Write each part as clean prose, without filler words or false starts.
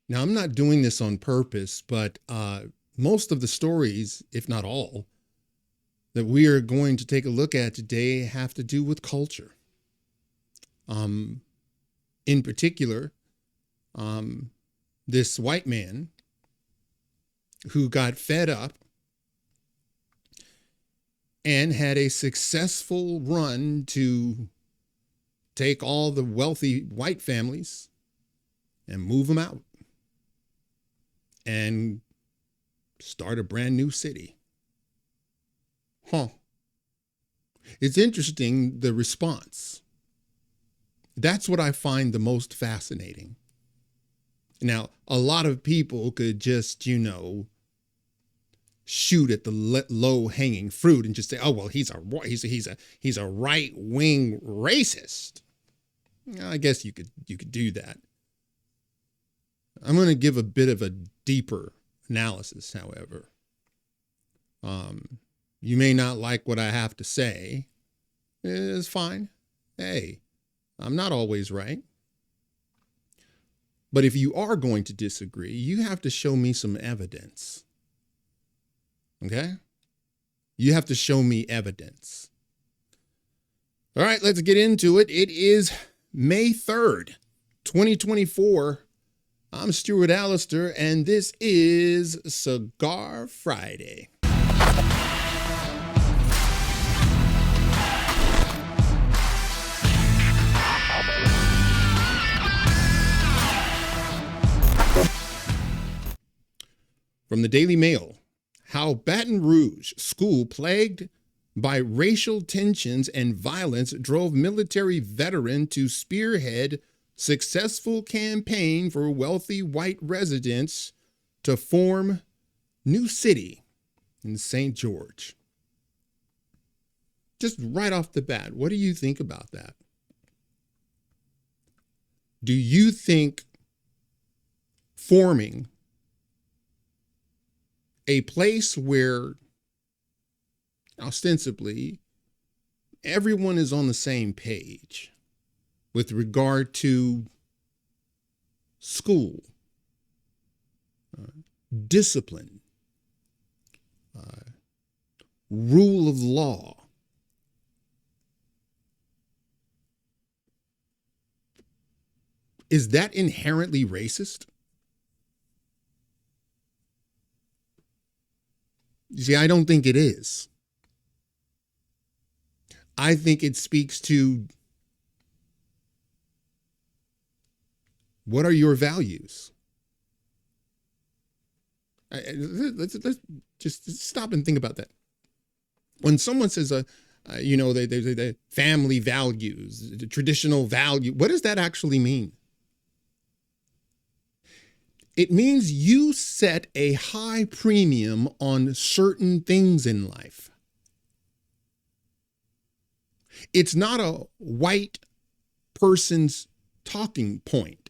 Now, I'm not doing this on purpose, but most of the stories, if not all, that we are going to take a look at today have to do with culture. Um, in particular, this white man who got fed up and had a successful run to take all the wealthy white families and move them out and start a brand new city. Huh. It's interesting, the response. That's what I find the most fascinating. Now, a lot of people could just, shoot at the low hanging fruit and just say, "Oh well, he's a right wing racist." I guess you could do that. I'm going to give a bit of a deeper analysis, however. You may not like what I have to say. It's fine. Hey, I'm not always right. But if you are going to disagree, you have to show me some evidence. Okay? You have to show me evidence. All right, let's get into it. It is May 3rd, 2024. I'm Stuart Allister, and this is Cigar Friday. From the Daily Mail, how Baton Rouge school plagued by racial tensions and violence drove military veteran to spearhead successful campaign for wealthy white residents to form new city in St. George. Just right off the bat, what do you think about that? Do you think forming a place where ostensibly everyone is on the same page with regard to school, discipline, rule of law, is that inherently racist? You see, I don't think it is. I think it speaks to what are your values? Let's just stop and think about that. When someone says, the family values, the traditional value, what does that actually mean? It means you set a high premium on certain things in life. It's not a white person's talking point.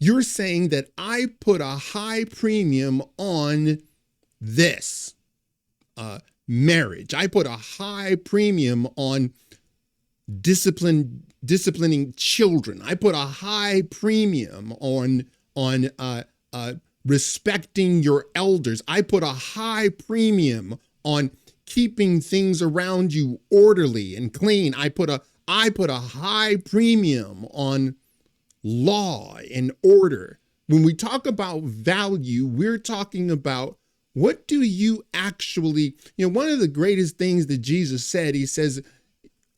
You're saying that I put a high premium on this marriage. I put a high premium on disciplining children. I put a high premium on respecting your elders. I put a high premium on keeping things around you orderly and clean. I put a high premium on law and order. When we talk about value, we're talking about what do you actually, one of the greatest things that Jesus said, he says,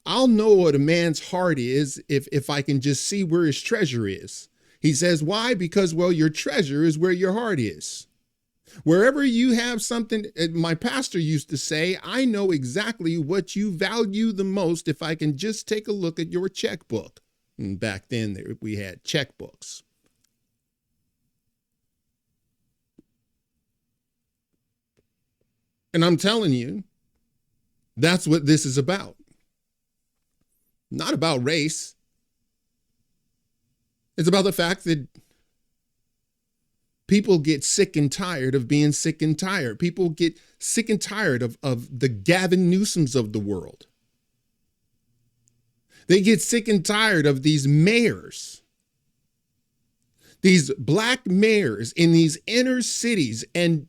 I'll know what a man's heart is if I can just see where his treasure is. He says, why? Because, well, your treasure is where your heart is. Wherever you have something, my pastor used to say, I know exactly what you value the most if I can just take a look at your checkbook. And back then, we had checkbooks. And I'm telling you, that's what this is about. Not about race. It's about the fact that people get sick and tired of being sick and tired. People get sick and tired of the Gavin Newsoms of the world. They get sick and tired of these mayors these black mayors in these inner cities and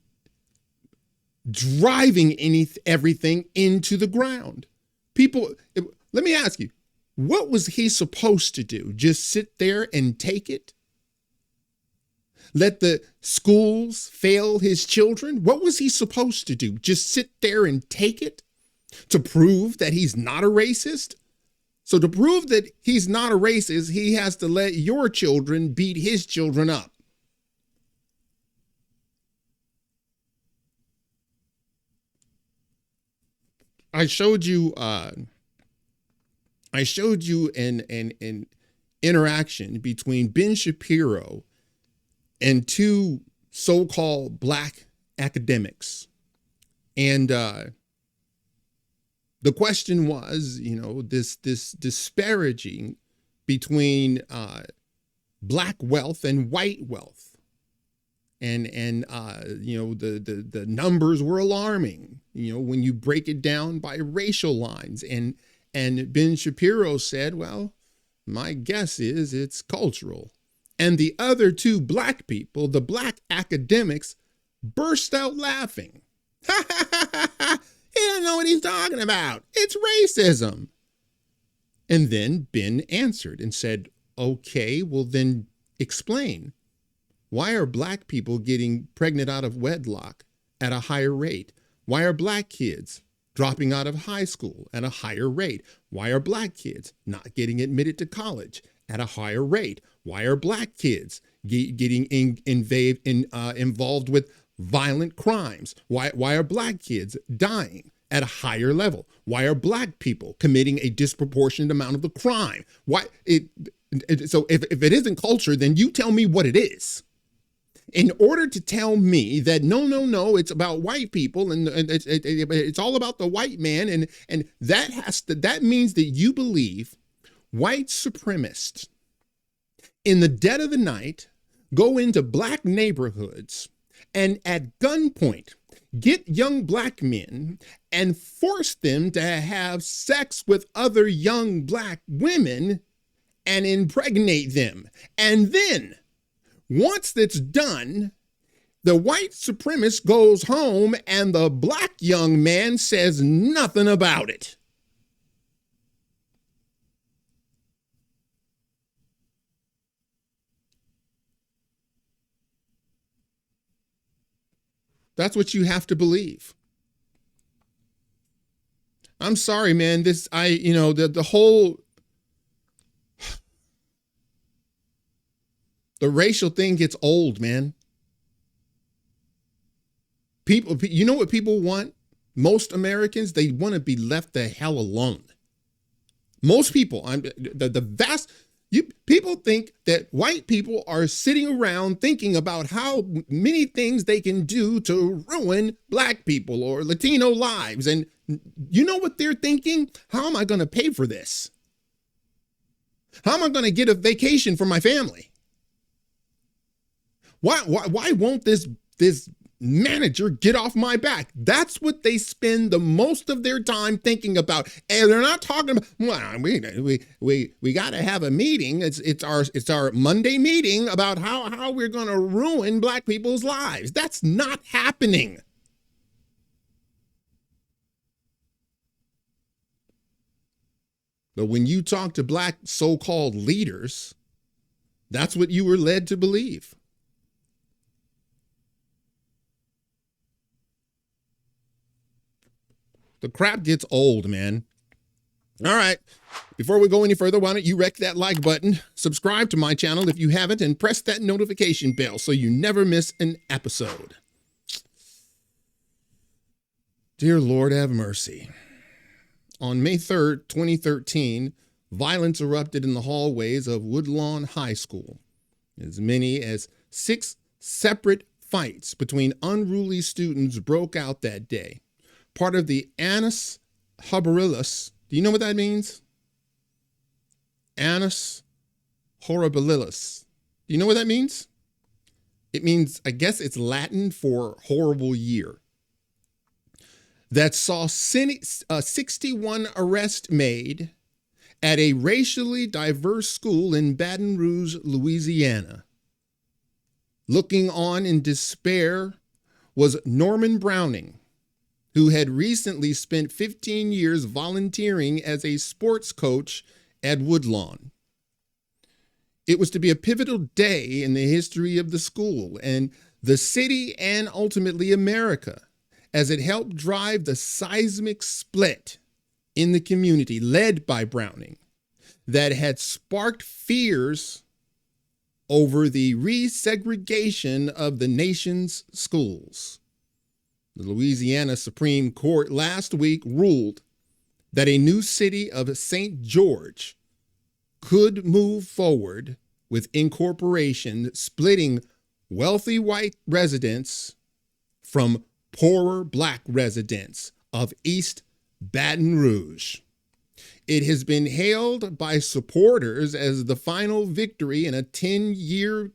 driving everything into the ground. People, let me ask you, what was he supposed to do? Just sit there and take it? Let the schools fail his children? What was he supposed to do? Just sit there and take it to prove that he's not a racist? So to prove that he's not a racist, he has to let your children beat his children up. I showed you an interaction between Ben Shapiro and two so-called black academics. And the question was, this disparaging between black wealth and white wealth. And the numbers were alarming, when you break it down by racial lines. And Ben Shapiro said, well, my guess is it's cultural. And the other two black people, the black academics, burst out laughing. He doesn't know what he's talking about. It's racism. And then Ben answered and said, okay, well then explain. Why are black people getting pregnant out of wedlock at a higher rate? Why are black kids dropping out of high school at a higher rate? Why are black kids not getting admitted to college at a higher rate? Why are black kids getting involved with violent crimes? Why are black kids dying at a higher level? Why are black people committing a disproportionate amount of the crime? So if it isn't culture, then you tell me what it is. In order to tell me that no, it's about white people and it's all about the white man, and that means that you believe white supremacists in the dead of the night go into black neighborhoods and at gunpoint get young black men and force them to have sex with other young black women and impregnate them. And then once that's done, the white supremacist goes home and the black young man says nothing about it. That's what you have to believe. I'm sorry, man. The whole the racial thing gets old, man. People, you know what people want? Most Americans, they want to be left the hell alone. Most people, people think that white people are sitting around thinking about how many things they can do to ruin black people or Latino lives. And you know what they're thinking? How am I going to pay for this? How am I going to get a vacation for my family? Why won't this manager get off my back? That's what they spend the most of their time thinking about. And they're not talking about, well, we got to have a meeting. It's our Monday meeting about how we're going to ruin black people's lives. That's not happening. But when you talk to black so-called leaders, that's what you were led to believe. The crap gets old, man. All right. Before we go any further, why don't you wreck that like button, subscribe to my channel if you haven't, and press that notification bell so you never miss an episode. Dear Lord, have mercy. On May 3rd, 2013, violence erupted in the hallways of Woodlawn High School. As many as 6 separate fights between unruly students broke out that day. Part of the Annus Horribilis. Do you know what that means? Annus Horribilis. Do you know what that means? It means, I guess it's Latin for horrible year. That saw 61 arrests made at a racially diverse school in Baton Rouge, Louisiana. Looking on in despair was Norman Browning, who had recently spent 15 years volunteering as a sports coach at Woodlawn. It was to be a pivotal day in the history of the school and the city and ultimately America, as it helped drive the seismic split in the community led by Browning that had sparked fears over the resegregation of the nation's schools. The Louisiana Supreme Court last week ruled that a new city of St. George could move forward with incorporation, splitting wealthy white residents from poorer black residents of East Baton Rouge. It has been hailed by supporters as the final victory in a 10-year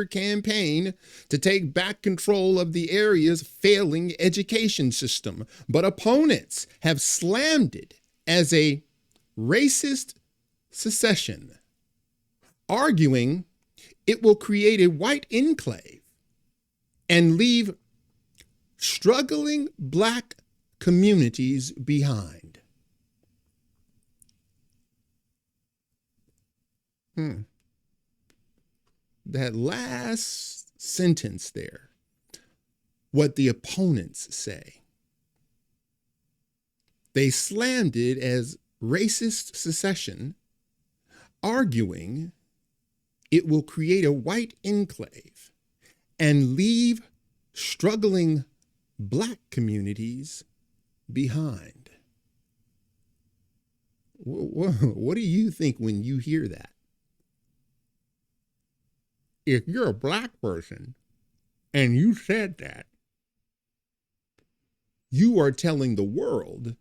campaign to take back control of the area's failing education system. But opponents have slammed it as a racist secession, arguing it will create a white enclave and leave struggling black communities behind. That last sentence there, what the opponents say. They slammed it as racist secession, arguing it will create a white enclave and leave struggling black communities behind. What do you think when you hear that? If you're a black person and you said that, you are telling the world,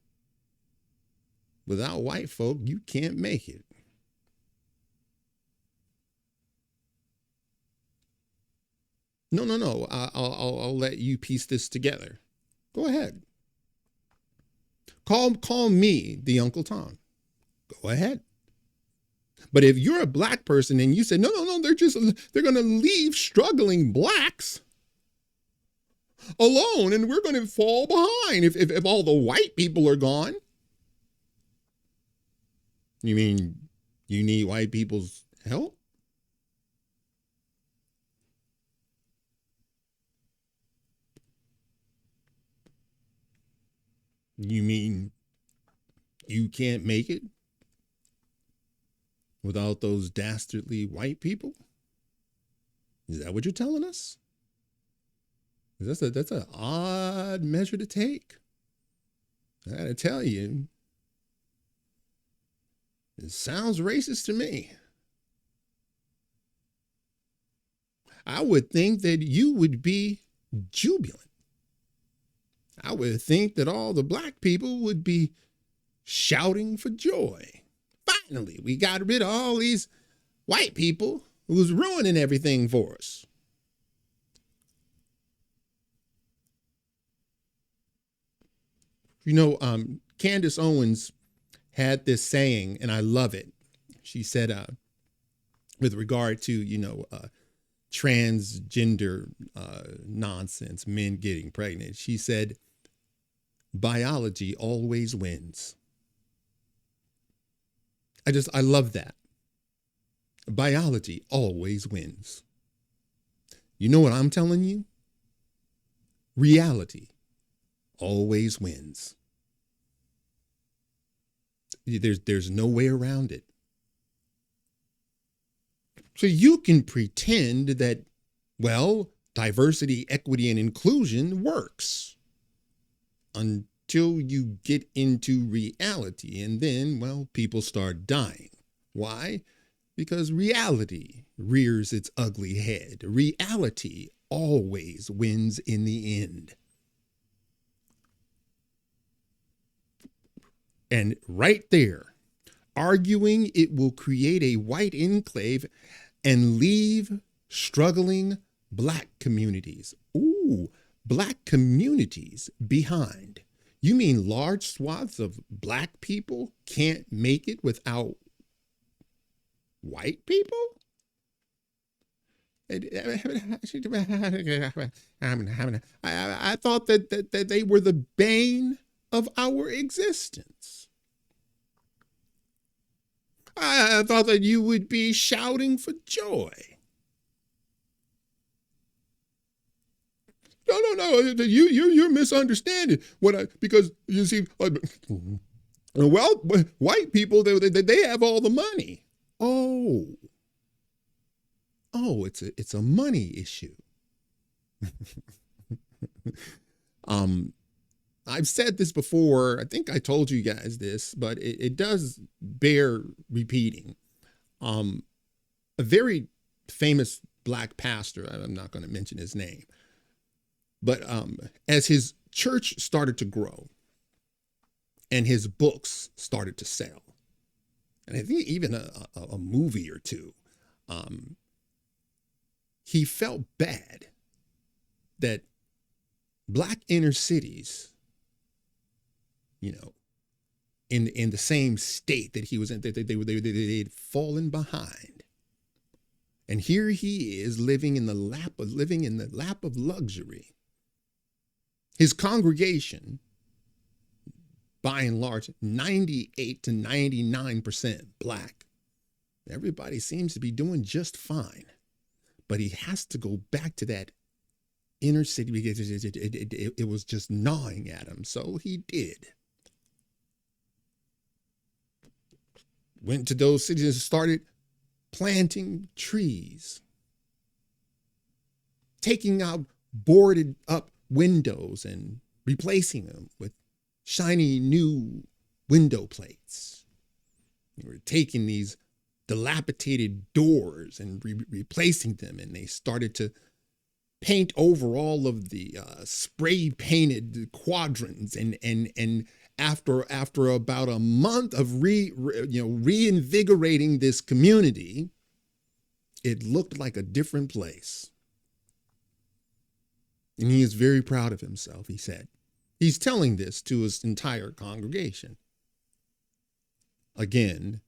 without white folk, you can't make it. No. I'll let you piece this together. Go ahead. Call me the Uncle Tom. Go ahead. But if you're a black person and you say, no, they're going to leave struggling blacks alone and we're going to fall behind if all the white people are gone. You mean you need white people's help? You mean you can't make it without those dastardly white people? Is that what you're telling us? That's an odd measure to take. I gotta tell you, it sounds racist to me. I would think that you would be jubilant. I would think that all the black people would be shouting for joy. Finally, we got rid of all these white people who was ruining everything for us. You know, Candace Owens had this saying, and I love it. She said, with regard to, transgender nonsense, men getting pregnant, she said, biology always wins. I love that. Biology always wins. You know what I'm telling you? Reality always wins. There's no way around it. So you can pretend that, well, diversity, equity, and inclusion works until you get into reality. And then, well, people start dying. Why? Because reality rears its ugly head. Reality always wins in the end. And right there, arguing it will create a white enclave and leave struggling black communities. Ooh, black communities behind. You mean large swaths of black people can't make it without white people? I thought that they were the bane of our existence. I thought that you would be shouting for joy. No. You're misunderstanding because you see, well, white people they have all the money. Oh, it's a money issue. I've said this before. I think I told you guys this, but it does bear repeating. A very famous black pastor, I'm not going to mention his name, but as his church started to grow and his books started to sell, and I think even a movie or two, he felt bad that black inner cities, in the same state that he was in, they'd fallen behind. And here he is living in the lap of luxury. His congregation, by and large, 98 to 99% black. Everybody seems to be doing just fine. But he has to go back to that inner city because it was just gnawing at him. So he did. Went to those cities and started planting trees, taking out boarded up windows and replacing them with shiny new window plates. We were taking these dilapidated doors and replacing them, and they started to paint over all of the spray painted quadrants, and after about a month of reinvigorating this community, it looked like a different place. And he is very proud of himself, he said. He's telling this to his entire congregation. Again,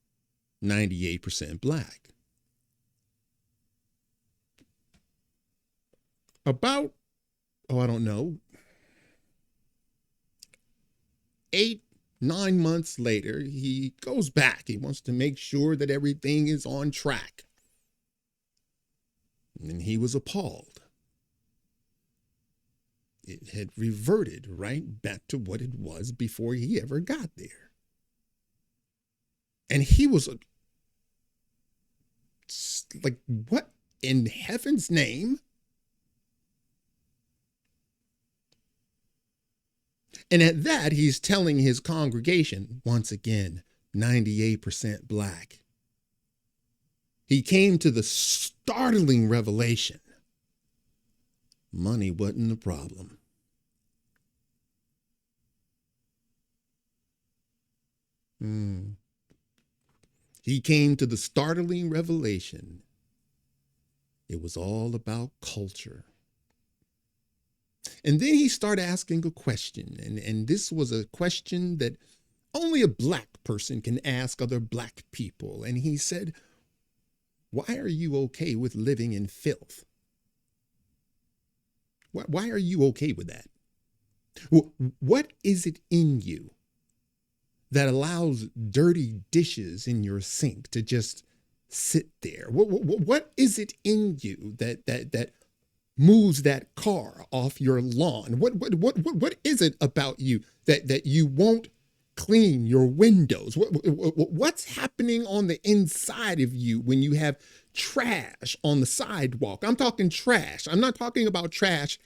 98% black. About, I don't know, 8-9 months later, he goes back. He wants to make sure that everything is on track. And he was appalled. It had reverted right back to what it was before he ever got there. And he was like, what in heaven's name? And at that, he's telling his congregation, once again, 98% black. He came to the startling revelation. Money wasn't the problem. He came to the startling revelation. It was all about culture. And then he started asking a question, and this was a question that only a black person can ask other black people. And he said, why are you okay with living in filth? Why are you okay with that? What is it in you that allows dirty dishes in your sink to just sit there? What is it in you that moves that car off your lawn? What is it about you that you won't clean your windows? What's happening on the inside of you when you have trash on the sidewalk? I'm talking trash. I'm not talking about trash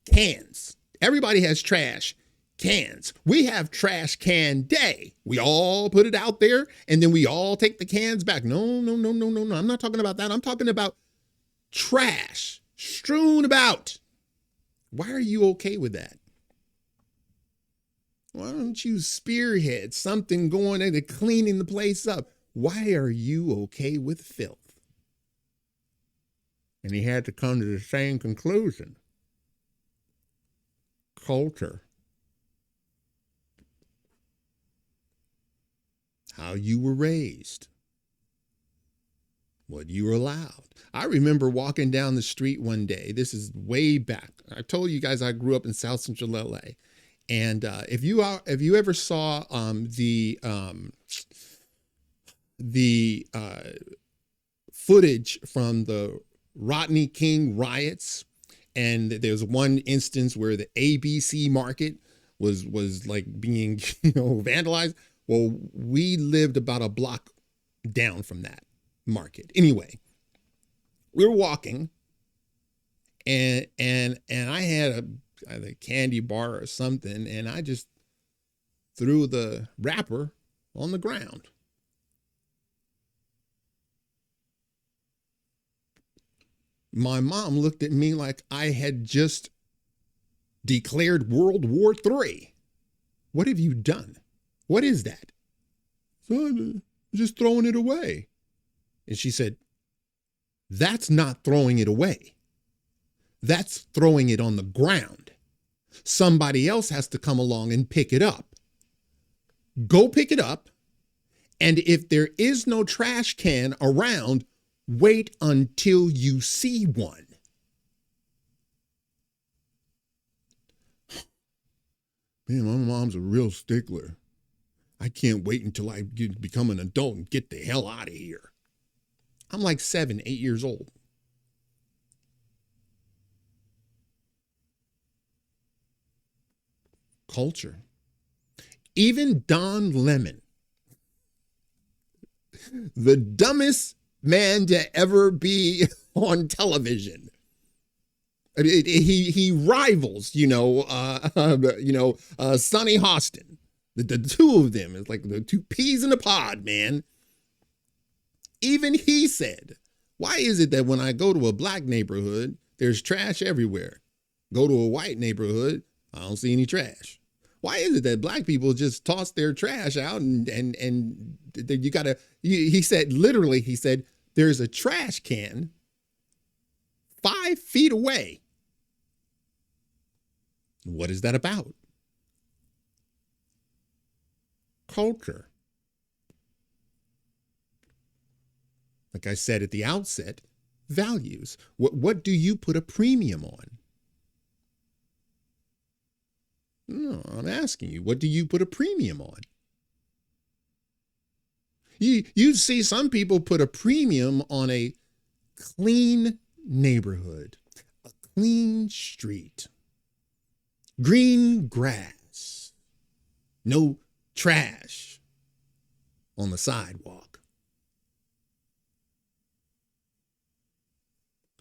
cans. Everybody has trash cans. We have trash can day. We all put it out there and then we all take the cans back. No. I'm not talking about that. I'm talking about trash strewn about. Why are you okay with that? Why don't you spearhead something going into cleaning the place up? Why are you okay with filth? And he had to come to the same conclusion. Culture. How you were raised. what you were allowed. I remember walking down the street one day. This is way back. I told you guys I grew up in South Central LA. And if you ever saw the footage from the Rodney King riots, and there's one instance where the ABC market was like being vandalized. Well, we lived about a block down from that market. Anyway, we were walking, and I had a candy bar or something, and I just threw the wrapper on the ground. My mom looked at me like I had just declared World War III. What have you done? What is that? Son, just throwing it away. And she said, that's not throwing it away. That's throwing it on the ground. Somebody else has to come along and pick it up. Go pick it up. And if there is no trash can around, wait until you see one. Man, my mom's a real stickler. I can't wait until I become an adult and get the hell out of here. I'm like 7, 8 years old. Culture. Even Don Lemon, the dumbest man to ever be on television. I mean, he rivals, Sonny Hostin. The two of them is like the two peas in a pod, man. Even he said, why is it that when I go to a black neighborhood, there's trash everywhere? Go to a white neighborhood, I don't see any trash. Why is it that black people just toss their trash out and you gotta, he said, there's a trash can 5 feet away. What is that about? Culture. Like I said at the outset, values. What do you put a premium on? No, I'm asking you, what do you put a premium on? You see some people put a premium on a clean neighborhood, a clean street, green grass, no trash on the sidewalk.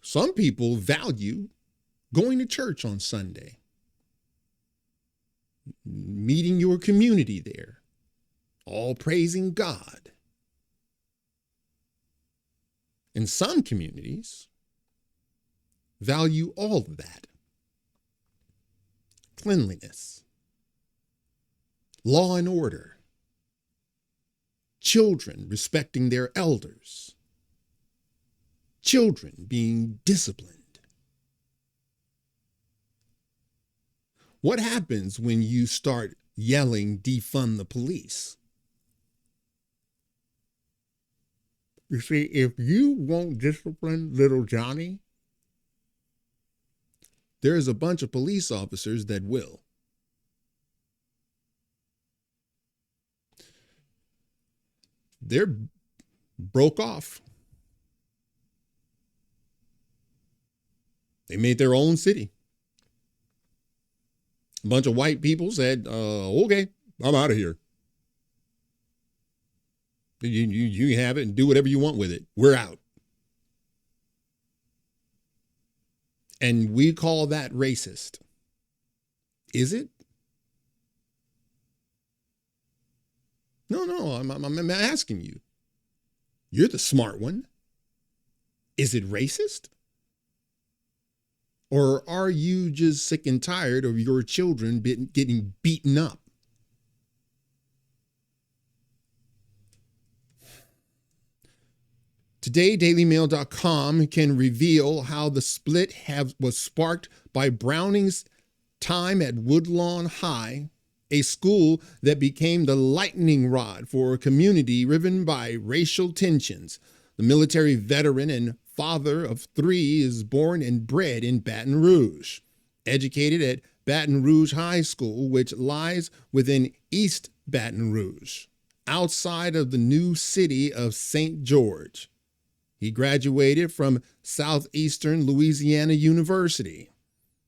Some people value going to church on Sunday, meeting your community there, all praising God. And some communities value all of that. Cleanliness, law and order, children respecting their elders, children being disciplined. What happens when you start yelling, defund the police? You see, if you won't discipline little Johnny, there's a bunch of police officers that will. They're broke off. They made their own city. A bunch of white people said, okay, I'm out of here. You have it and do whatever you want with it. We're out. And we call that racist. Is it? No, I'm asking you. You're the smart one. Is it racist? Or are you just sick and tired of your children getting beaten up? Today, dailymail.com can reveal how the split was sparked by Browning's time at Woodlawn High, a school that became the lightning rod for a community riven by racial tensions. The military veteran and father of three is born and bred in Baton Rouge, educated at Baton Rouge High School, which lies within East Baton Rouge, outside of the new city of St. George. He graduated from Southeastern Louisiana University.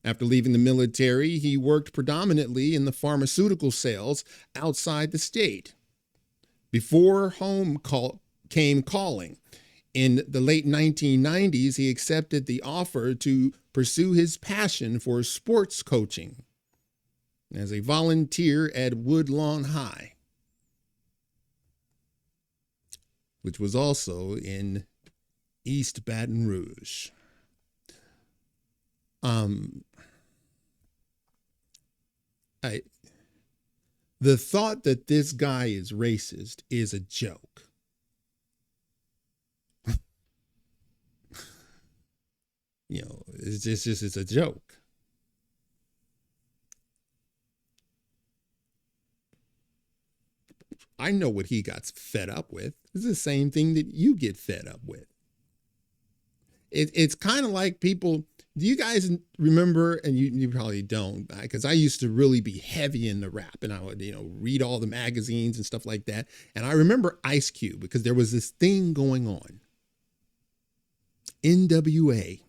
After leaving the military, he worked predominantly in the pharmaceutical sales outside the state. Before came calling, in the late 1990s, he accepted the offer to pursue his passion for sports coaching as a volunteer at Woodlawn High, which was also in East Baton Rouge. The thought that this guy is racist is a joke. It's a joke. I know what he got fed up with. It's the same thing that you get fed up with. It's kind of like people. Do you guys remember? And you probably don't, because I used to really be heavy in the rap, and I would read all the magazines and stuff like that. And I remember Ice Cube, because there was this thing going on. NWA.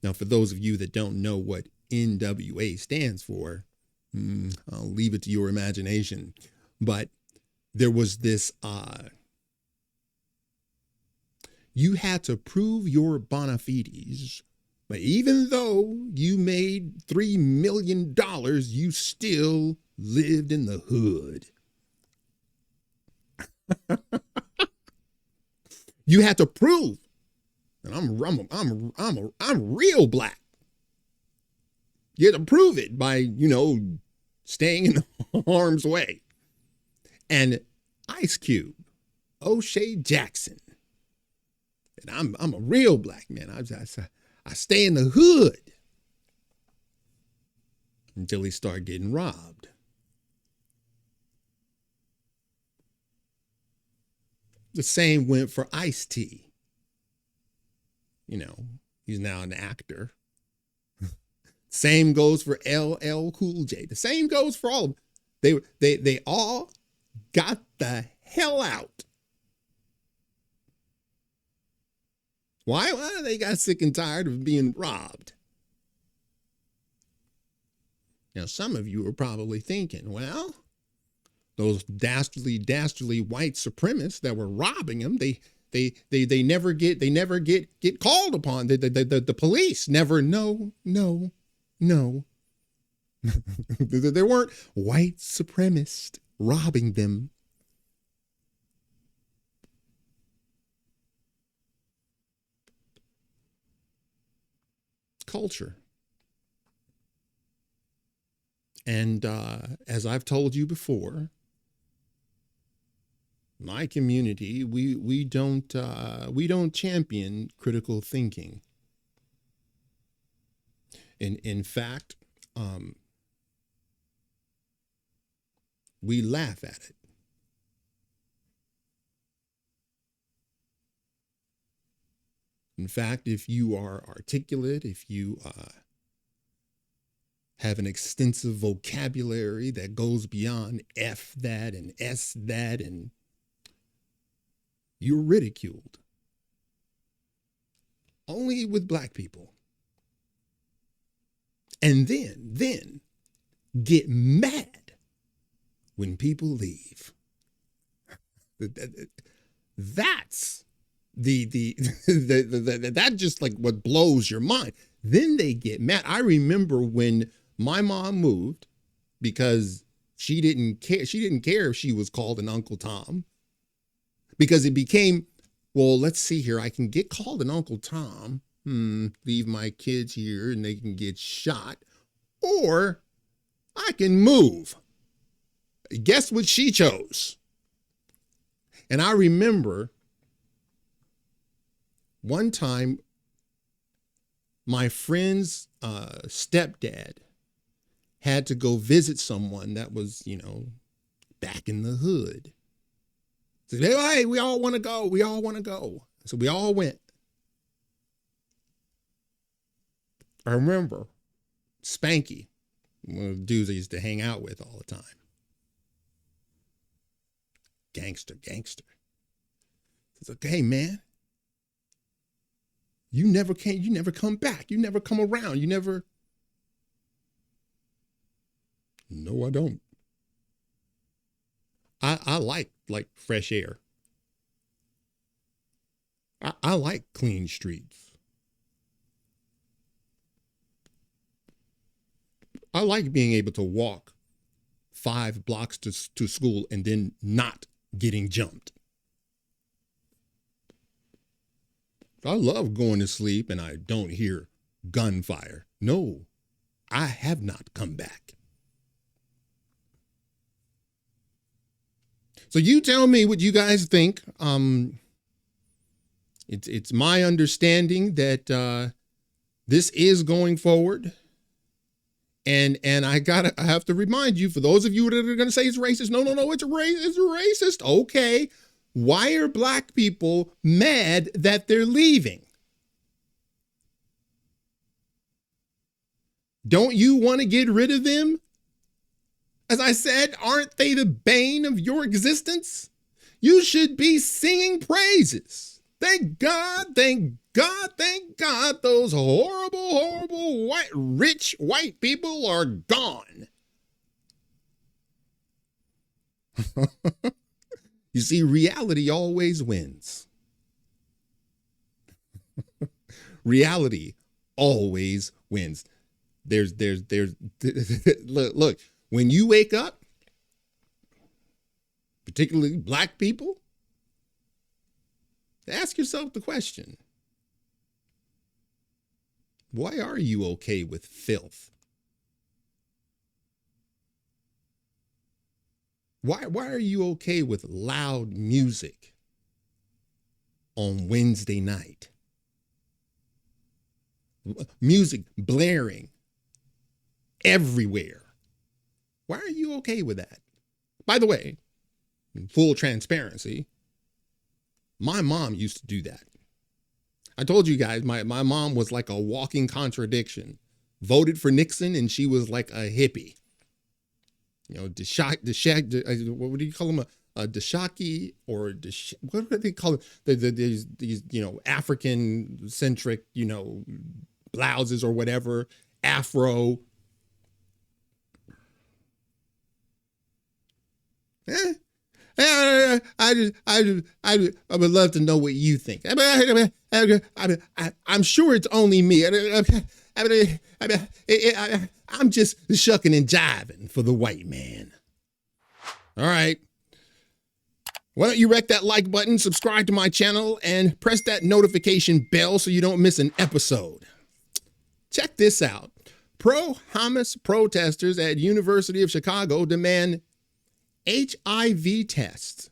Now, for those of you that don't know what NWA stands for, I'll leave it to your imagination. But there was this, you had to prove your bona fides, but even though you made $3 million, you still lived in the hood. You had to prove. And I'm real black. You had to prove it by, staying in harm's way. And Ice Cube, O'Shea Jackson, and I'm a real black man. I stay in the hood until he started getting robbed. The same went for Ice-T. He's now an actor. Same goes for LL Cool J. The same goes for all of them. They all got the hell out. Why? Well, they got sick and tired of being robbed. Now, some of you are probably thinking, well, those dastardly white supremacists that were robbing them, they never get called upon. The police never. No. There weren't white supremacists robbing them. Culture. And as I've told you before, my community, we don't champion critical thinking. In fact, we laugh at it. In fact, if you are articulate, if you have an extensive vocabulary that goes beyond F that and S that, and you're ridiculed. Only with black people. And then get mad when people leave. That's that just like what blows your mind. Then they get mad. I remember when my mom moved, because she didn't care. She didn't care if she was called an Uncle Tom, because it became, well, let's see here. I can get called an Uncle Tom, leave my kids here and they can get shot, or I can move. Guess what she chose? And I remember one time my friend's stepdad had to go visit someone that was, back in the hood. Said, hey, we all want to go. We all want to go. So we all went. I remember Spanky, one of the dudes I used to hang out with all the time. Gangster. It's like, hey man, you never come back. You never come around. You never. No, I don't. I like fresh air. I like clean streets. I like being able to walk 5 blocks to school and then not getting jumped. I love going to sleep and I don't hear gunfire. No, I have not come back. So you tell me what you guys think. It's my understanding that this is going forward. And I have to remind you, for those of you that are going to say it's racist, no, it's racist. Okay. Why are black people mad that they're leaving? Don't you want to get rid of them? As I said, aren't they the bane of your existence? You should be singing praises. Thank God, those horrible, rich white people are gone. You see, reality always wins. Reality always wins. There's look, when you wake up, particularly black people, ask yourself the question, why are you okay with filth? Why are you okay with loud music on Wednesday night? Music blaring everywhere. Why are you okay with that? By the way, in full transparency, my mom used to do that. I told you guys, my mom was like a walking contradiction. Voted for Nixon and she was like a hippie. You know, what do you call them? A Dashaki or what do they call it? These African centric, blouses or whatever, Afro. I would love to know what you think. I'm sure it's only me. I'm just shucking and jiving for the white man. All right. Why don't you wreck that like button, subscribe to my channel, and press that notification bell so you don't miss an episode. Check this out. Pro-Hamas protesters at University of Chicago demand HIV tests,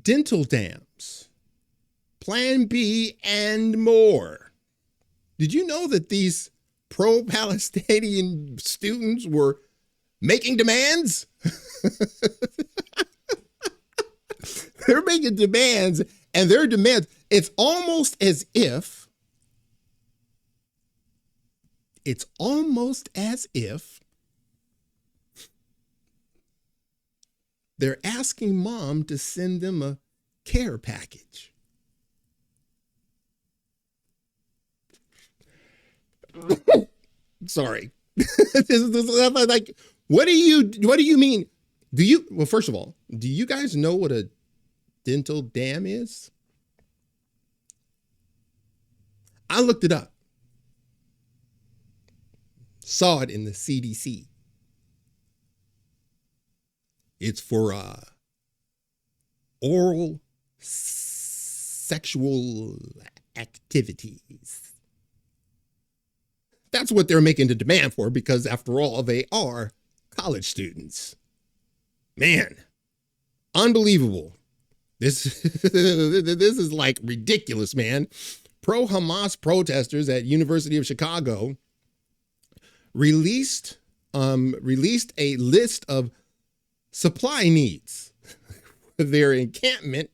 dental dams, Plan B, and more. Did you know that these pro-Palestinian students were making demands? They're making demands, and their demands, it's almost as if they're asking mom to send them a care package. Sorry. This is like, what do you mean? Well, first of all, do you guys know what a dental dam is? I looked it up. Saw it in the CDC. It's for oral sexual activities. That's what they're making the demand for, because after all, they are college students. Man, unbelievable. This is like ridiculous, man. Pro-Hamas protesters at University of Chicago released a list of supply needs for their encampment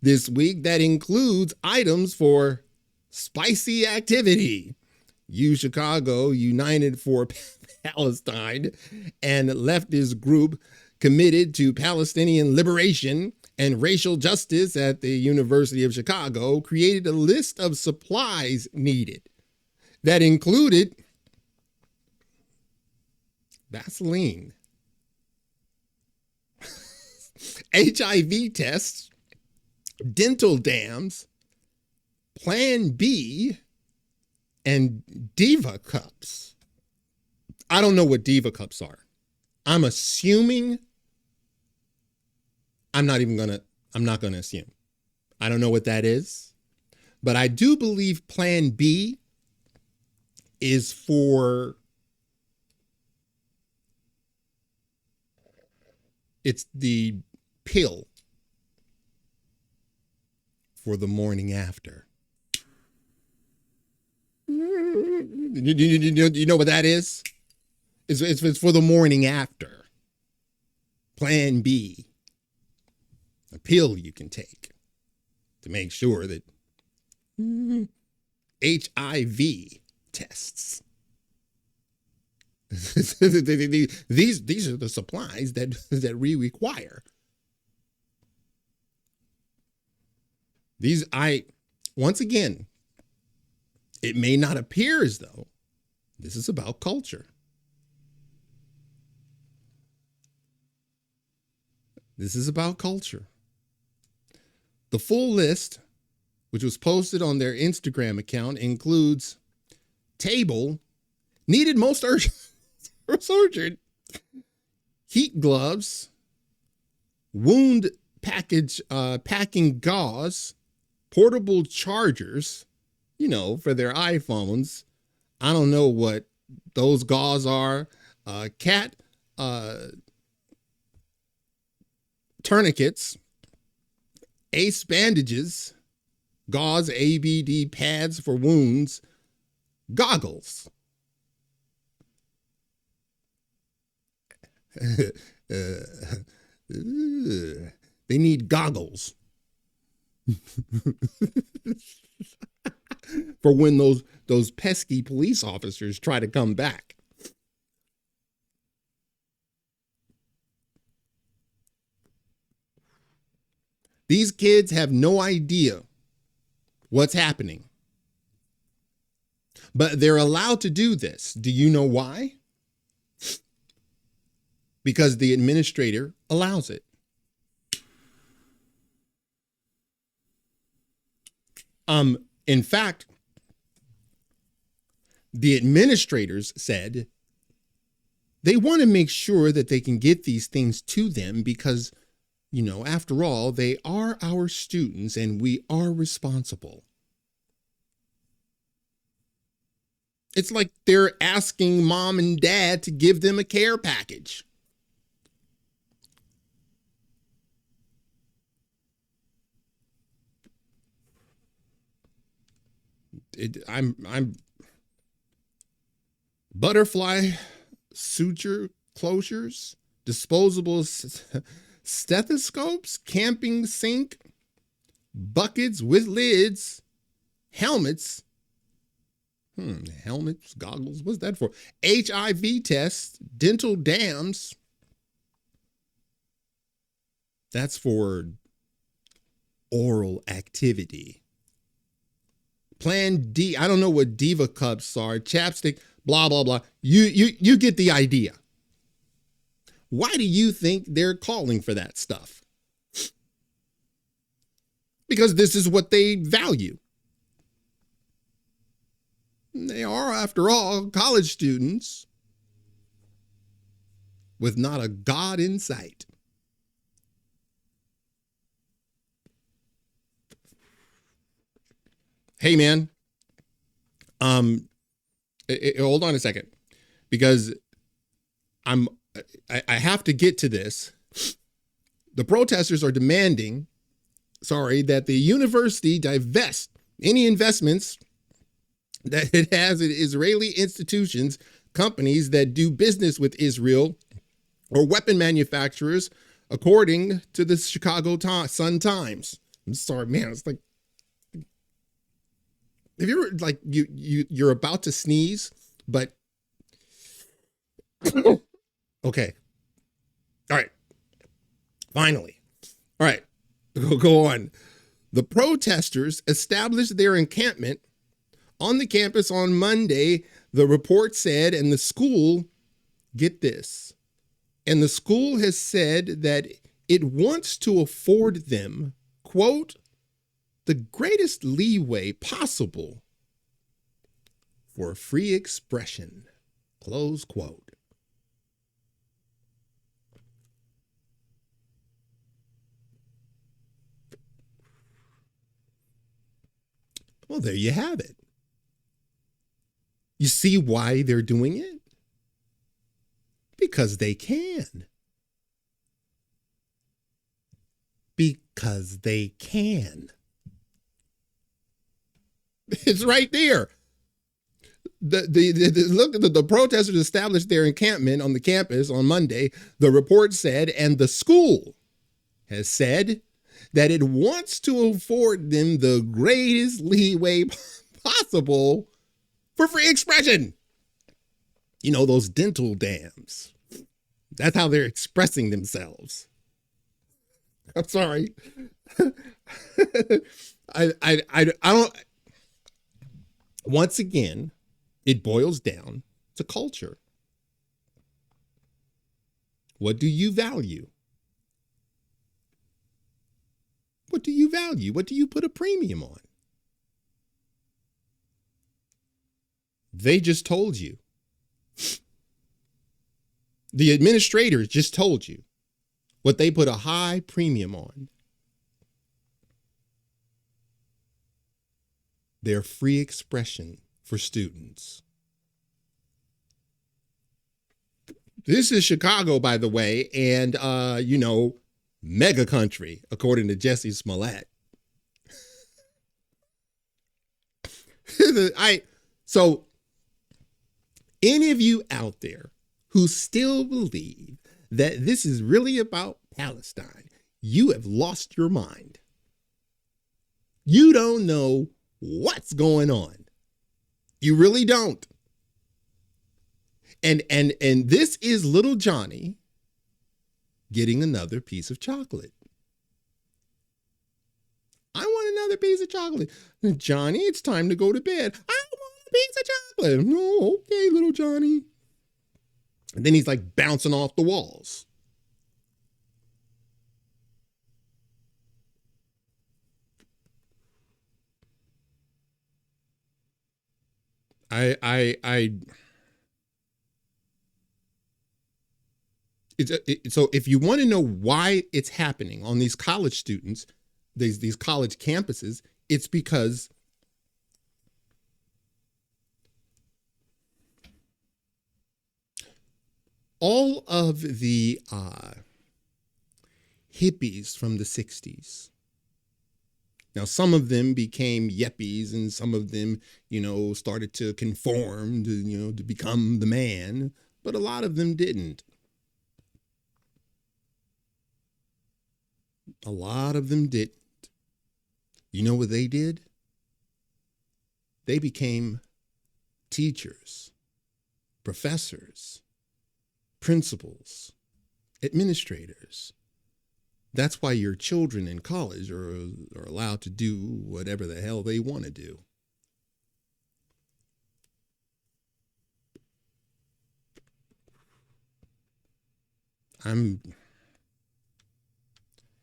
this week that includes items for spicy activity. Chicago United for Palestine and leftist group committed to Palestinian liberation and racial justice at the University of Chicago created a list of supplies needed that included Vaseline, HIV tests, dental dams, Plan B, and Diva cups. I don't know what Diva cups are. I'm assuming. I'm not going to assume. I don't know what that is. But I do believe Plan B is for, it's the pill for the morning after. You know what that is? It's for the morning after. Plan B. A pill you can take to make sure that HIV tests. These are the supplies that we require. Once again, it may not appear as though this is about culture. This is about culture. The full list, which was posted on their Instagram account, includes table, needed most urgent, heat gloves, wound packing gauze, portable chargers, for their iPhones. I don't know what those gauze are. Cat tourniquets, ace bandages, gauze, ABD pads for wounds, goggles. They need goggles for when those pesky police officers try to come back. These kids have no idea what's happening, but they're allowed to do this. Do you know why? Because the administrator allows it. In fact, the administrators said they want to make sure that they can get these things to them because, after all, they are our students and we are responsible. It's like they're asking mom and dad to give them a care package. I'm butterfly suture closures, disposable stethoscopes, camping sink, buckets with lids, helmets. Helmets, goggles, what's that for? HIV tests, dental dams. That's for oral activity. Plan D, I don't know what Diva cups are, chapstick, blah, blah, blah. You get the idea. Why do you think they're calling for that stuff? Because this is what they value. They are, after all, college students with not a God in sight. Hey, man, hold on a second, because I have to get to this. The protesters are demanding, that the university divest any investments that it has in Israeli institutions, companies that do business with Israel, or weapon manufacturers, according to the Chicago Sun-Times. I'm sorry, man. It's like, if you're like, you're about to sneeze, but okay. All right. Finally. All right. Go on. The protesters established their encampment on the campus on Monday, the report said, and the school, get this, and the school has said that it wants to afford them, quote, the greatest leeway possible for free expression, close quote. Well, there you have it. You see why they're doing it? Because they can. Because they can. It's right there. The protesters established their encampment on the campus on Monday, the report said, and the school has said that it wants to afford them the greatest leeway possible for free expression. You know, those dental dams. That's how they're expressing themselves. I'm sorry. I don't. Once again, it boils down to culture. What do you value? What do you value? What do you put a premium on? They just told you. The administrators just told you what they put a high premium on. Their free expression for students. This is Chicago, by the way, and, mega country, according to Jesse Smollett. So any of you out there who still believe that this is really about Palestine, you have lost your mind. You don't know what's going on. You really don't. And this is little Johnny getting another piece of chocolate. I want another piece of chocolate. Johnny, it's time to go to bed. I want a piece of chocolate. No, okay, little Johnny. And then he's like bouncing off the walls. So if you want to know why it's happening on these college students, these college campuses, it's because all of the hippies from the 60s. Now, some of them became yuppies and some of them, started to conform to become the man, but a lot of them didn't. A lot of them didn't. You know what they did? They became teachers, professors, principals, administrators. That's why your children in college are allowed to do whatever the hell they want to do.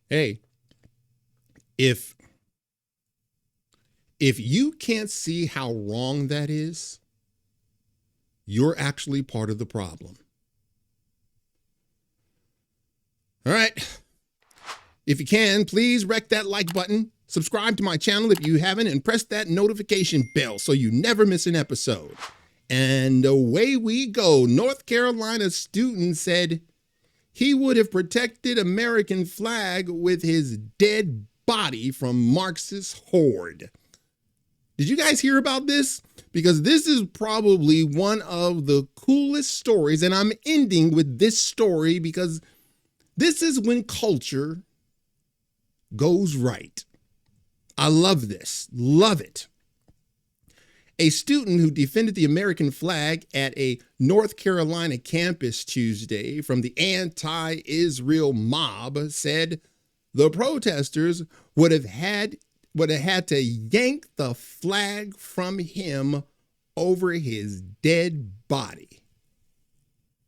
Hey, if you can't see how wrong that is, you're actually part of the problem. All right. If you can, please wreck that like button, subscribe to my channel if you haven't, and press that notification bell so you never miss an episode. And away we go. North Carolina student said he would have protected American flag with his dead body from Marxist horde. Did you guys hear about this? Because this is probably one of the coolest stories, and I'm ending with this story because this is when culture goes right. I love this. Love it. A student who defended the American flag at a North Carolina campus Tuesday from the anti-Israel mob said the protesters would have had to yank the flag from him over his dead body.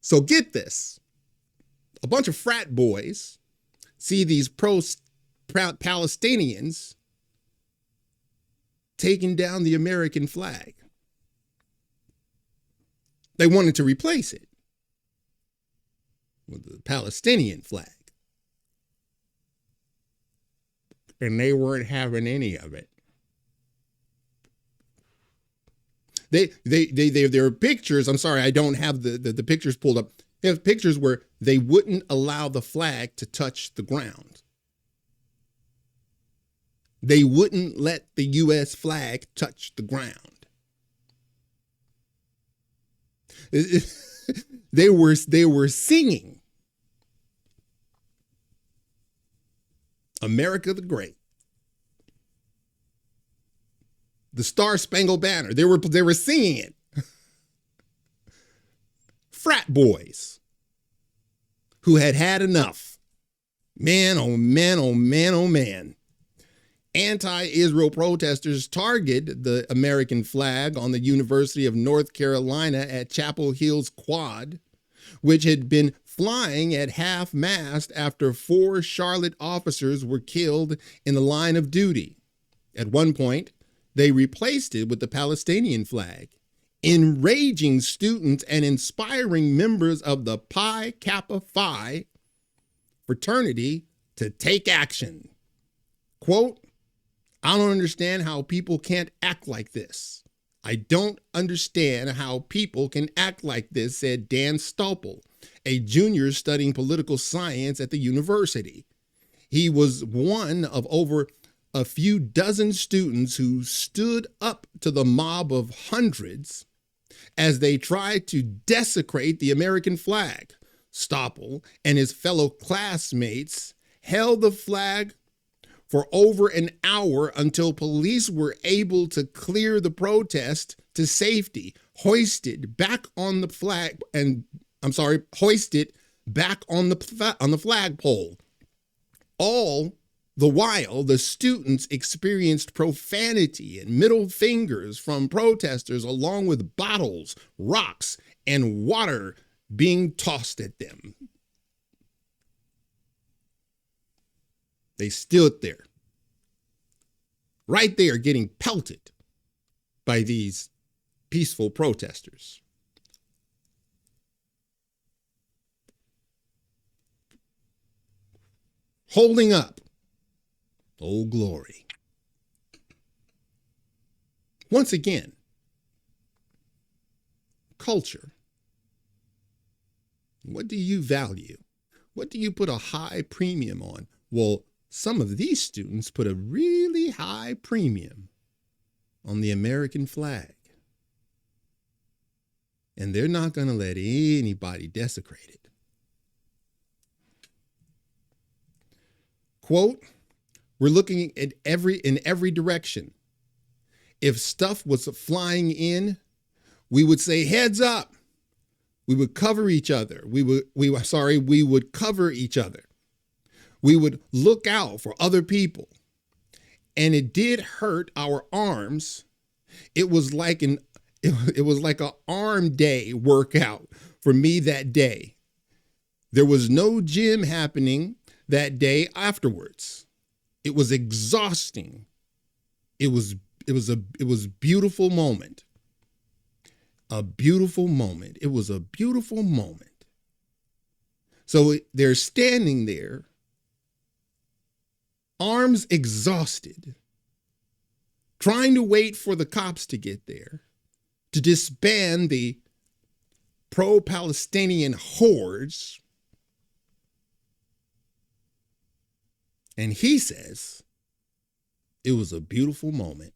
So get this. A bunch of frat boys see these pro-Palestinians taking down the American flag. They wanted to replace it with the Palestinian flag. And they weren't having any of it. There are pictures. I'm sorry, I don't have the pictures pulled up. They have pictures where they wouldn't allow the flag to touch the ground. They wouldn't let the U.S. flag touch the ground. They were singing America the Great, the Star Spangled Banner. They were singing it. Frat boys who had had enough. Man, oh man, oh man, oh man. Anti-Israel protesters targeted the American flag on the University of North Carolina at Chapel Hill's Quad, which had been flying at half-mast after 4 Charlotte officers were killed in the line of duty. At one point, they replaced it with the Palestinian flag, enraging students and inspiring members of the Pi Kappa Phi fraternity to take action. Quote, I don't understand how people can't act like this. I don't understand how people can act like this, said Dan Stolple, a junior studying political science at the university. He was one of over a few dozen students who stood up to the mob of hundreds as they tried to desecrate the American flag. Stolple and his fellow classmates held the flag for over an hour until police were able to clear the protest to safety, hoisted back on the flagpole. All the while, the students experienced profanity and middle fingers from protesters, along with bottles, rocks, and water being tossed at them. They stood there, right there, getting pelted by these peaceful protesters. Holding up Old Glory. Once again, culture. What do you value? What do you put a high premium on? Well, some of these students put a really high premium on the American flag. And they're not going to let anybody desecrate it. Quote, we're looking at in every direction. If stuff was flying in, we would say heads up. We would cover each other. We would cover each other. We would look out for other people. And it did hurt our arms. It was like an arm day workout for me that day. There was no gym happening that day afterwards. It was exhausting. It was a beautiful moment. A beautiful moment. It was a beautiful moment. So they're standing there, arms exhausted, trying to wait for the cops to get there to disband the pro-Palestinian hordes. And he says it was a beautiful moment.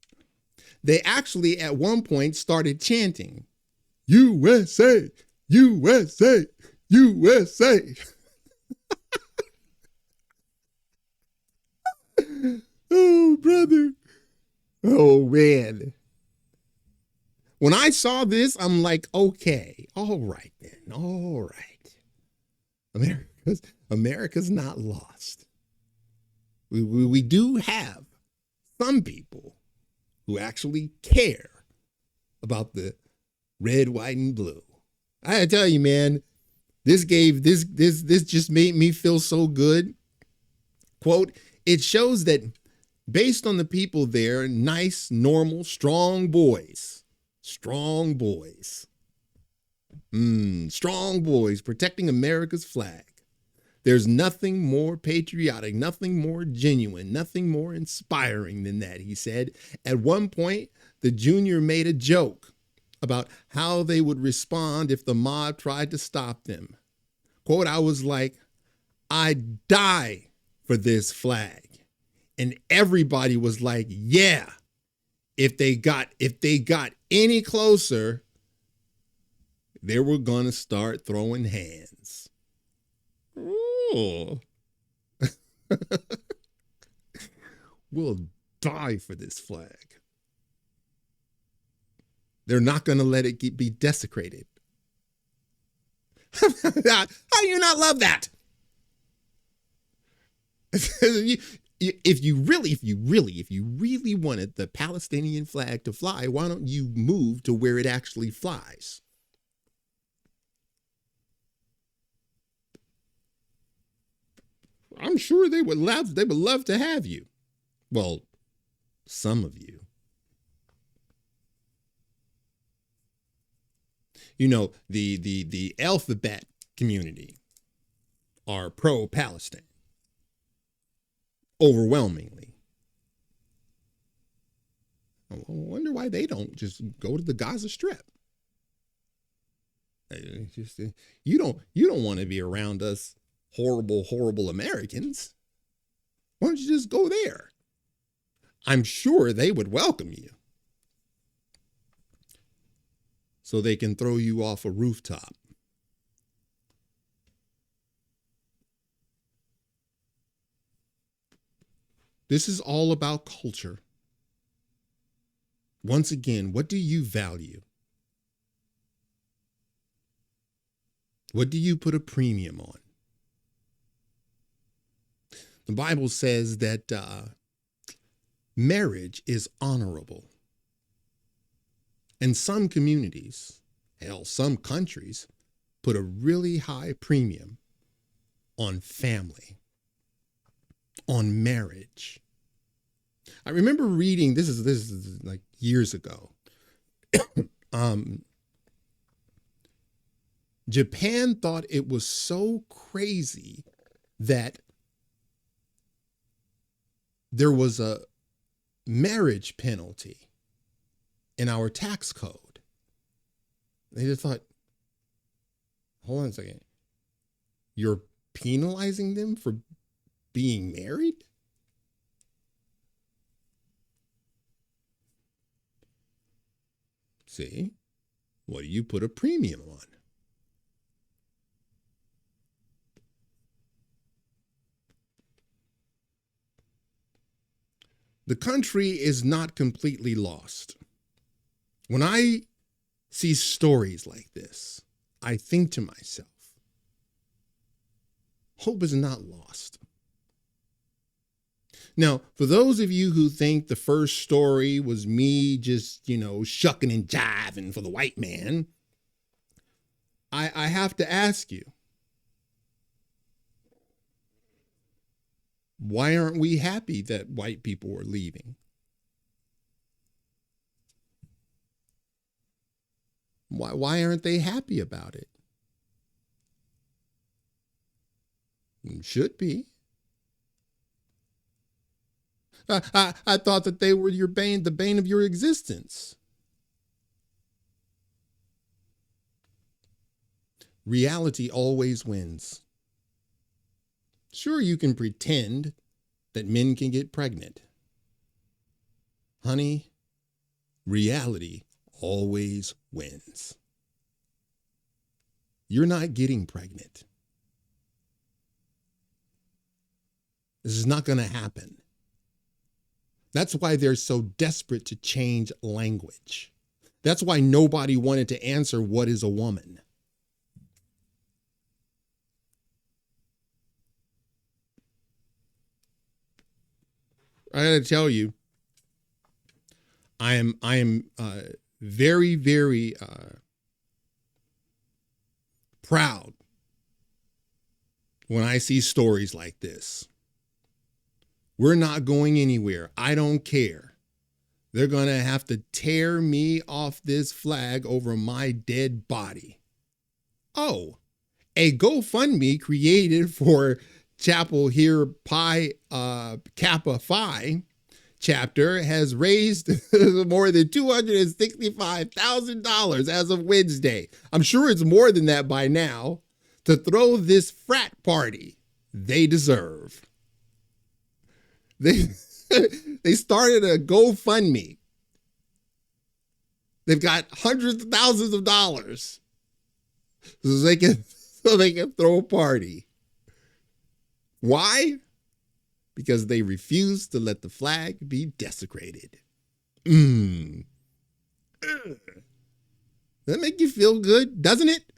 They actually at one point started chanting, USA, USA, USA. Oh, brother. Oh man. When I saw this, I'm like, okay, all right then. All right. America's not lost. We do have some people who actually care about the red, white, and blue. I tell you, man, this just made me feel so good. Quote, it shows that based on the people there, nice, normal, strong boys. Strong boys. Strong boys protecting America's flag. There's nothing more patriotic, nothing more genuine, nothing more inspiring than that, he said. At one point, the junior made a joke about how they would respond if the mob tried to stop them. Quote, I was like, I'd die for this flag. And everybody was like, yeah, if they got any closer, they were gonna start throwing hands. Ooh. We'll die for this flag. They're not gonna let it be desecrated. How do you not love that? If you really wanted the Palestinian flag to fly, why don't you move to where it actually flies? I'm sure they would love to have you. Well, some of you. You know, the alphabet community are pro-Palestine. Overwhelmingly. I wonder why they don't just go to the Gaza Strip. You don't want to be around us horrible Americans. Why don't you just go there? I'm sure they would welcome you. So they can throw you off a rooftop. This is all about culture. Once again, what do you value? What do you put a premium on? The Bible says that marriage is honorable. And some communities, hell, some countries, put a really high premium on family, on marriage. I remember reading, this is like years ago. Japan thought it was so crazy that there was a marriage penalty in our tax code. They just thought, hold on a second, you're penalizing them for being married? See, what do you put a premium on? The country is not completely lost. When I see stories like this, I think to myself, hope is not lost. Now, for those of you who think the first story was me just, shucking and jiving for the white man, I have to ask you, why aren't we happy that white people are leaving? Why aren't they happy about it? Should be. I thought that they were the bane of your existence. Reality always wins. Sure, you can pretend that men can get pregnant. Honey, reality always wins. You're not getting pregnant. This is not going to happen. That's why they're so desperate to change language. That's why nobody wanted to answer what is a woman. I gotta tell you, I am very, very proud when I see stories like this. We're not going anywhere. I don't care. They're going to have to tear me off this flag over my dead body. Oh, a GoFundMe created for Chapel Here Pi Kappa Phi chapter has raised more than $265,000 as of Wednesday. I'm sure it's more than that by now, to throw this frat party they deserve. They started a GoFundMe. They've got hundreds of thousands of dollars so they can throw a party. Why? Because they refuse to let the flag be desecrated. Does that make you feel good, doesn't it?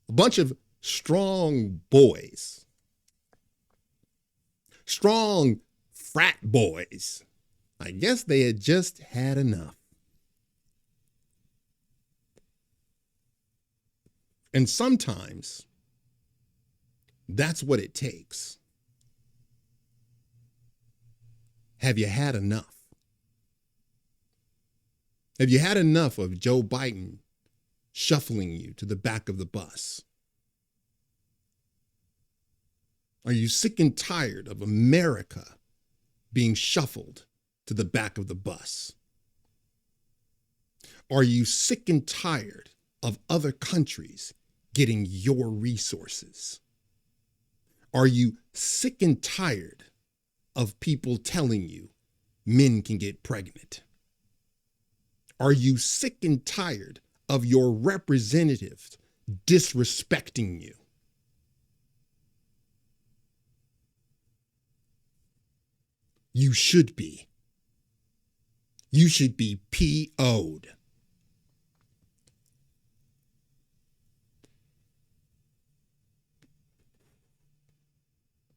A bunch of strong boys. Strong frat boys. I guess they had just had enough. And sometimes that's what it takes. Have you had enough? Have you had enough of Joe Biden shuffling you to the back of the bus? Are you sick and tired of America being shuffled to the back of the bus? Are you sick and tired of other countries getting your resources? Are you sick and tired of people telling you men can get pregnant? Are you sick and tired of your representatives disrespecting you? You should be. You should be PO'd.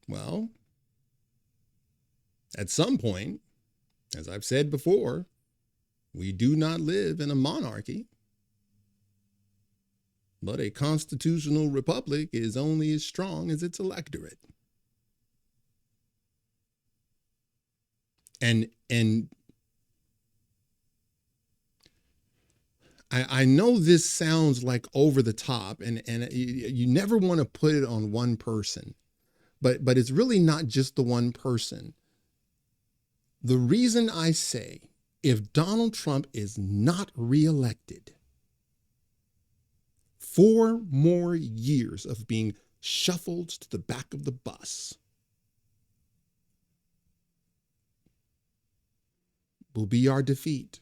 Well, at some point, as I've said before, we do not live in a monarchy, but a constitutional republic is only as strong as its electorate. And I know this sounds like over the top, and you never want to put it on one person, but it's really not just the one person. The reason I say, if Donald Trump is not reelected, 4 more years of being shuffled to the back of the bus will be our defeat.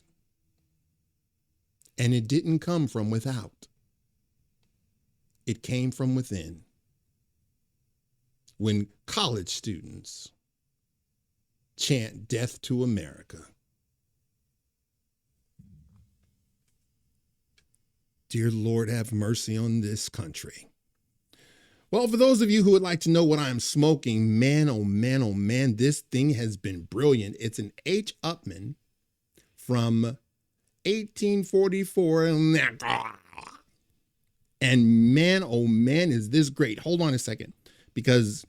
And it didn't come from without. It came from within. When college students chant death to America. Dear Lord, have mercy on this country. Well, for those of you who would like to know what I'm smoking, man, oh man, this thing has been brilliant. It's an H. Upmann from 1844. And man, oh man, is this great. Hold on a second, because,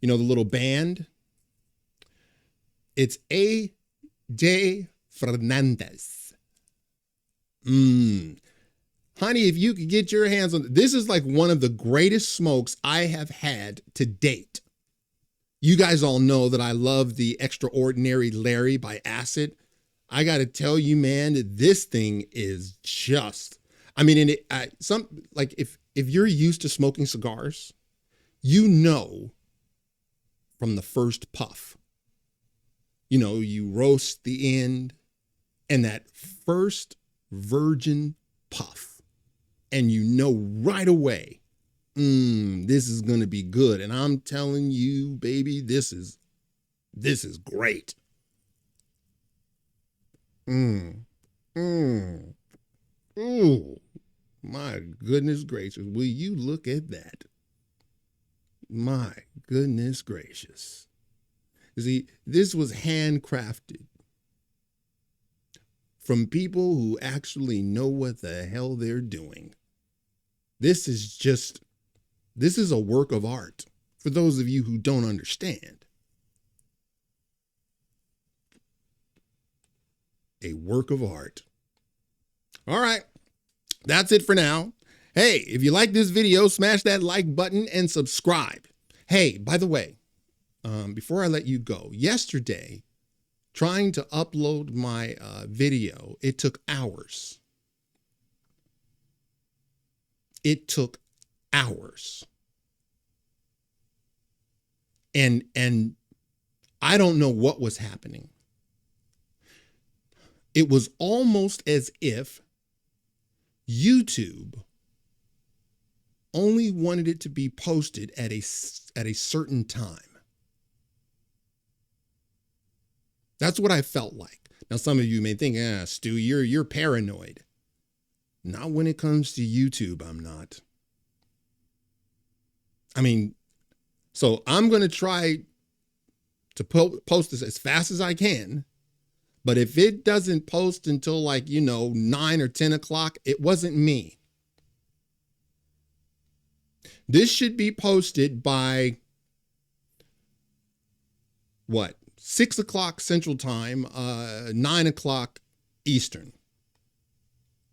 you know, the little band, it's A.J. Fernandez. Honey, if you could get your hands on this, is like one of the greatest smokes I have had to date. You guys all know that I love the Extraordinary Larry by Acid. I got to tell you, man, this thing is just, I mean, if you're used to smoking cigars, you know, from the first puff, you know, you roast the end and that first virgin puff, and you know right away, this is going to be good. And I'm telling you, baby, this is great. Mm, mm, ooh, my goodness gracious. Will you look at that? My goodness gracious. See, this was handcrafted from people who actually know what the hell they're doing. This is a work of art for those of you who don't understand. A work of art. All right, that's it for now. Hey, if you like this video, smash that like button and subscribe. Hey, by the way, before I let you go, yesterday, trying to upload my video, it took hours. It took hours. And I don't know what was happening. It was almost as if YouTube only wanted it to be posted at a certain time. That's what I felt like. Now, some of you may think, Stu, you're paranoid. Not when it comes to YouTube, I'm not. I mean, so I'm going to try to post this as fast as I can. But if it doesn't post until 9 or 10 o'clock, it wasn't me. This should be posted by 6 o'clock Central Time, 9 o'clock Eastern.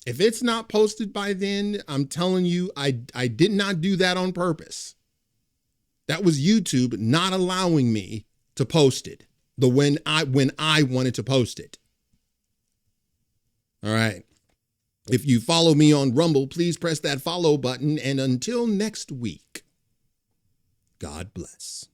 If it's not posted by then, I'm telling you, I did not do that on purpose. That was YouTube not allowing me to post it when I wanted to post it. All right. If you follow me on Rumble, please press that follow button. And until next week, God bless.